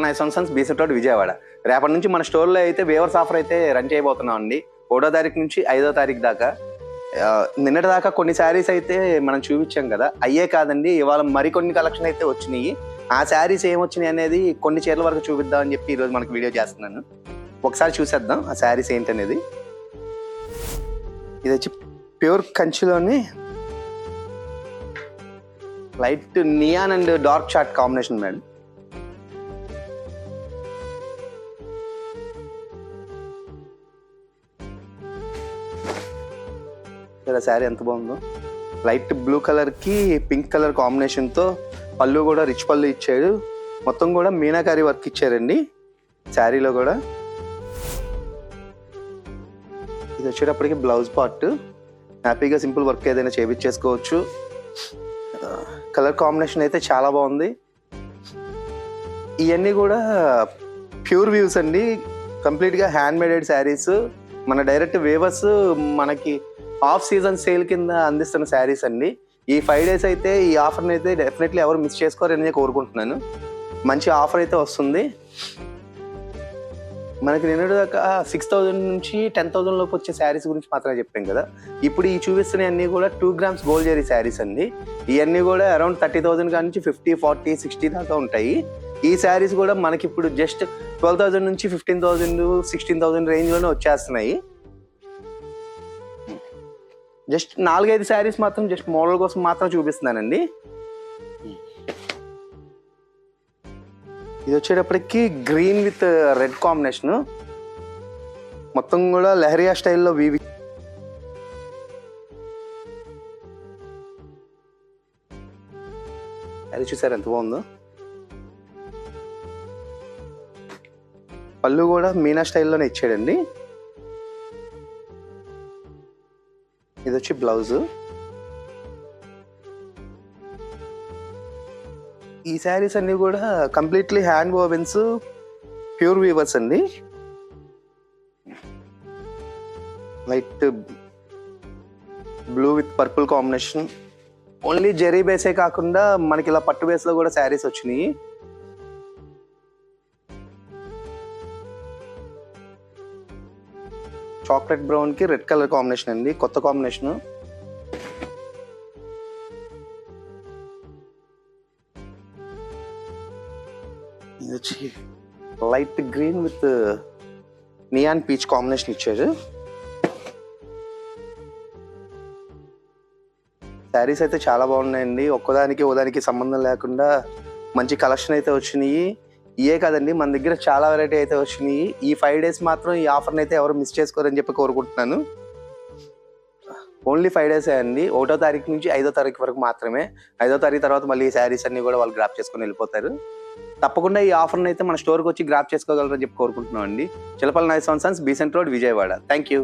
Nice sons Besant road Vijayawada. రేపటి నుంచి మన స్టోర్లో అయితే వేవర్స్ ఆఫర్ అయితే రన్ చేయబోతున్నాం అండి. 1వ తారీఖు నుంచి 5వ తారీఖు దాకా. నిన్నటి దాకా కొన్ని శారీస్ అయితే మనం చూపించాం కదా, అయ్యే కాదండి, ఇవాళ మరికొన్ని కలెక్షన్ అయితే వచ్చినాయి. ఆ శారీస్ ఏమొచ్చినాయి అనేది కొన్ని చీరల వరకు చూపిద్దామని చెప్పి ఈరోజు మనకు వీడియో చేస్తున్నాను. ఒకసారి చూసేద్దాం ఆ శారీస్ ఏంటనేది. ఇది వచ్చి ప్యూర్ కంచిలోని light neon and dark chart combination madam. Sari ఎంత బాగుందో, లైట్ బ్లూ కలర్ కి పింక్ కలర్ కాంబినేషన్ తో పళ్ళు కూడా రిచ్ పళ్ళు ఇచ్చాడు. మొత్తం కూడా మీనాకారి వర్క్ ఇచ్చారండి శారీలో కూడా. ఇది వచ్చేటప్పటికి బ్లౌజ్ పార్ట్. హ్యాపీగా సింపుల్ వర్క్ ఏదైనా చేయించేసుకోవచ్చు. కలర్ కాంబినేషన్ అయితే చాలా బాగుంది. ఇవన్నీ కూడా ప్యూర్ వ్యూస్ అండి, కంప్లీట్గా హ్యాండ్ మేడెడ్ శారీస్. మన డైరెక్ట్ వేవర్స్ మనకి ఆఫ్ సీజన్ సేల్ కింద అందిస్తున్న శారీస్ అండి. ఈ 5 days అయితే ఈ ఆఫర్ని అయితే డెఫినెట్లీ ఎవరు మిస్ చేసుకోరని కోరుకుంటున్నాను. మంచి ఆఫర్ అయితే వస్తుంది మనకి. నిన్నటి దాకా 6,000 నుంచి 10,000 లోపు వచ్చే శారీస్ గురించి మాత్రమే చెప్పాం కదా. ఇప్పుడు ఈ చూపిస్తున్న అన్నీ కూడా 2 grams గోల్డ్ జరీ శారీస్ అండి. ఇవన్నీ కూడా అరౌండ్ 30,000 కాడి నుంచి 50, 40, 60 దాకా ఉంటాయి. ఈ శారీస్ కూడా మనకి ఇప్పుడు జస్ట్ 12,000 నుంచి 15,000, 16,000 రేంజ్లోనే వచ్చేస్తున్నాయి. జస్ట్ 4-5 శారీస్ మాత్రం జస్ట్ మోడల్ కోసం మాత్రం చూపిస్తున్నానండి. ఇది వచ్చేటప్పటికి గ్రీన్ విత్ రెడ్ కాంబినేషన్, మొత్తం కూడా లెహరియా స్టైల్లో వీవి. అది చూసారు ఎంత బాగుందో. పళ్ళు కూడా మీనా స్టైల్లోనే ఇచ్చాడండి. ఇది వచ్చి బ్లౌజ్. ఈ శారీస్ అన్ని కూడా completely hand wovens, pure weavers అండి. Light blue with purple combination. Only zari బేసే కాకుండా మనకి ఇలా పట్టు బేస్లో కూడా శారీస్ వచ్చినాయి. చాక్లెట్ బ్రౌన్ కి రెడ్ కలర్ కాంబినేషన్ అండి, కొత్త కాంబినేషన్. ఇది వచ్చి light green with neon peach combination ఇచ్చారు. శారీస్ అయితే చాలా బాగున్నాయండి. ఒక్కదానికి సంబంధం లేకుండా మంచి కలెక్షన్ అయితే వచ్చినాయి. ఇయే కదండి, మన దగ్గర చాలా వెరైటీ అయితే వచ్చినాయి. ఈ 5 days మాత్రం ఈ ఆఫర్ని అయితే ఎవరు మిస్ చేసుకోరని చెప్పి కోరుకుంటున్నాను. ఓన్లీ 5 days అండి. 1వ తారీఖు నుంచి 5వ తారీఖు వరకు మాత్రమే. 5వ తారీఖు తర్వాత మళ్ళీ ఈ శారీస్ అన్ని కూడా వాళ్ళు గ్రాప్ చేసుకుని వెళ్ళిపోతారు. తప్పకుండా ఈ ఆఫర్ని అయితే మన స్టోర్కి వచ్చి గ్రాప్ చేసుకోగలరని చెప్పి కోరుకుంటున్నాం అండి. Chilapalli nice Sons Besant road Vijayawada. Thank you.